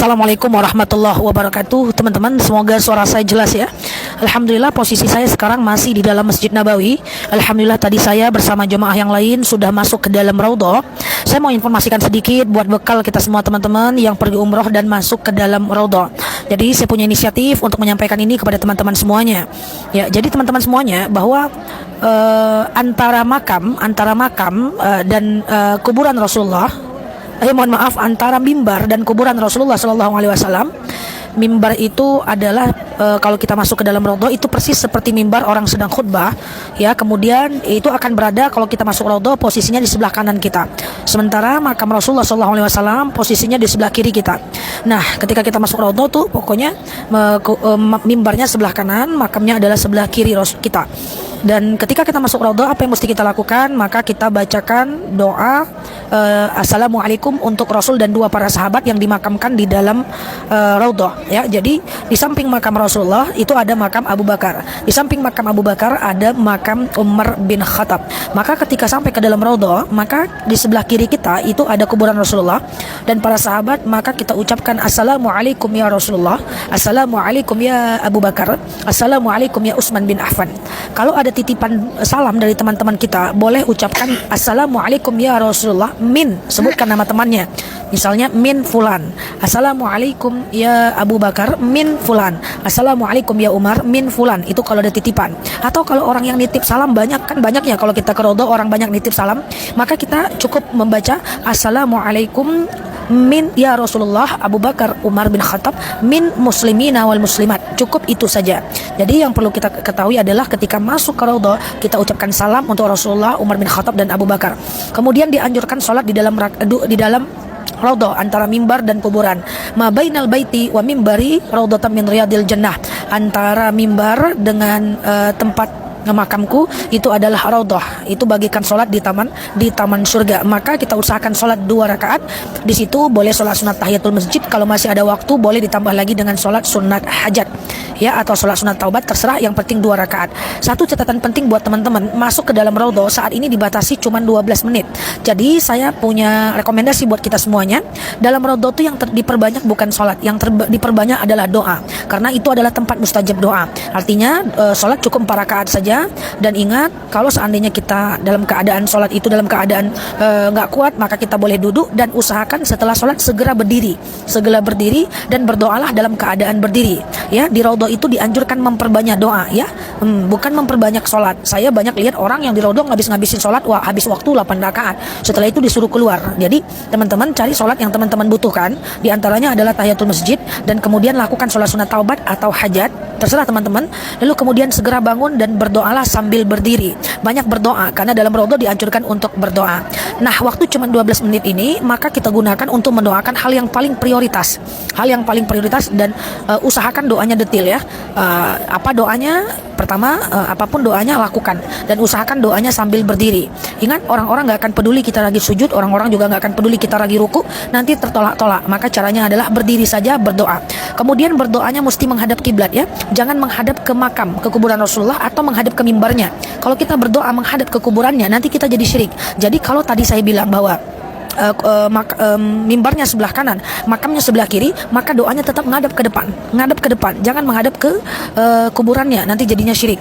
Assalamualaikum warahmatullahi wabarakatuh. Teman-teman, semoga suara saya jelas ya. Alhamdulillah, posisi saya sekarang masih di dalam Masjid Nabawi. Alhamdulillah, tadi saya bersama jemaah yang lain sudah masuk ke dalam Raudhah. Saya mau informasikan sedikit buat bekal kita semua teman-teman yang pergi umroh dan masuk ke dalam Raudhah. Jadi saya punya inisiatif untuk menyampaikan ini kepada teman-teman semuanya. Ya, jadi teman-teman semuanya bahwa antara makam dan kuburan Rasulullah, mohon maaf, antara mimbar dan kuburan Rasulullah Sallallahu Alaihi Wasallam, mimbar itu adalah kalau kita masuk ke dalam Raudhah itu persis seperti mimbar orang sedang khutbah, ya. Kemudian itu akan berada kalau kita masuk Raudhah posisinya di sebelah kanan kita, sementara makam Rasulullah Sallallahu Alaihi Wasallam posisinya di sebelah kiri kita. Nah, ketika kita masuk Raudhah tuh pokoknya mimbarnya sebelah kanan, makamnya adalah sebelah kiri kita. Dan ketika kita masuk Raudhah, apa yang mesti kita lakukan? Maka kita bacakan doa Assalamualaikum untuk Rasul dan dua para sahabat yang dimakamkan di dalam Raudhah, ya. Jadi di samping makam Rasulullah itu ada makam Abu Bakar. Di samping makam Abu Bakar ada makam Umar bin Khattab. Maka ketika sampai ke dalam Raudhah, maka di sebelah kiri kita itu ada kuburan Rasulullah dan para sahabat. Maka kita ucapkan Assalamualaikum ya Rasulullah, Assalamualaikum ya Abu Bakar, Assalamualaikum ya Utsman bin Affan. Kalau ada titipan salam dari teman-teman kita, boleh ucapkan Assalamualaikum ya Rasulullah min, sebutkan nama temannya. Misalnya min fulan, Assalamualaikum ya Abu Bakar min fulan, Assalamualaikum ya Umar min fulan. Itu kalau ada titipan. Atau kalau orang yang nitip salam banyak, kan banyak ya kalau kita ke Raudhah orang banyak nitip salam, maka kita cukup membaca Assalamualaikum min ya Rasulullah Abu Bakar Umar bin Khattab min muslimina wal muslimat. Cukup itu saja. Jadi yang perlu kita ketahui adalah ketika masuk ke Raudhah kita ucapkan salam untuk Rasulullah, Umar bin Khattab dan Abu Bakar. Kemudian dianjurkan sholat di dalam Raudhah antara mimbar dan kuburan. Ma bainal baiti wa mimbari raudhatan min riyadil jannah. Antara mimbar dengan tempat makamku itu adalah Raudhah. Itu bagikan sholat di taman surga. Maka kita usahakan sholat 2 rakaat. Di situ boleh sholat sunat tahiyatul masjid. Kalau masih ada waktu boleh ditambah lagi dengan sholat sunat hajat, ya, atau sholat sunat taubat, terserah. Yang penting 2 rakaat. Satu catatan penting buat teman-teman, masuk ke dalam Raudhah saat ini dibatasi cuma 12 menit. Jadi saya punya rekomendasi buat kita semuanya. Dalam Raudhah itu yang diperbanyak bukan sholat, yang diperbanyak adalah doa, karena itu adalah tempat mustajab doa. Artinya sholat cukup 4 rakaat saja. Dan ingat, kalau seandainya kita dalam keadaan sholat itu dalam keadaan nggak kuat, maka kita boleh duduk dan usahakan setelah sholat segera berdiri dan berdoalah dalam keadaan berdiri, ya. Di Raudhah itu dianjurkan memperbanyak doa, ya, bukan memperbanyak sholat. Saya banyak lihat orang yang di Raudhah ngabisin sholat, wah, habis waktu 8 rakaat, setelah itu disuruh keluar. Jadi teman-teman cari sholat yang teman-teman butuhkan, diantaranya adalah tahiyatul masjid, dan kemudian lakukan sholat sunat taubat atau hajat, terserah teman-teman. Lalu kemudian segera bangun dan berdoalah sambil berdiri. Banyak berdoa, karena dalam Raudhah dianjurkan untuk berdoa. Nah, waktu cuma 12 menit ini, maka kita gunakan untuk mendoakan hal yang paling prioritas. Dan usahakan doanya detail, ya. Apa doanya? Pertama, apapun doanya lakukan, dan usahakan doanya sambil berdiri. Ingat, orang-orang gak akan peduli kita lagi sujud, orang-orang juga gak akan peduli kita lagi ruku, nanti tertolak-tolak. Maka caranya adalah berdiri saja berdoa. Kemudian berdoanya mesti menghadap kiblat, ya. Jangan menghadap ke makam, ke kuburan Rasulullah, atau menghadap ke mimbarnya. Kalau kita berdoa menghadap ke kuburannya, nanti kita jadi syirik. Jadi kalau tadi saya bilang bahwa mimbarnya sebelah kanan, makamnya sebelah kiri, maka doanya tetap menghadap ke depan, jangan menghadap ke kuburannya, nanti jadinya syirik.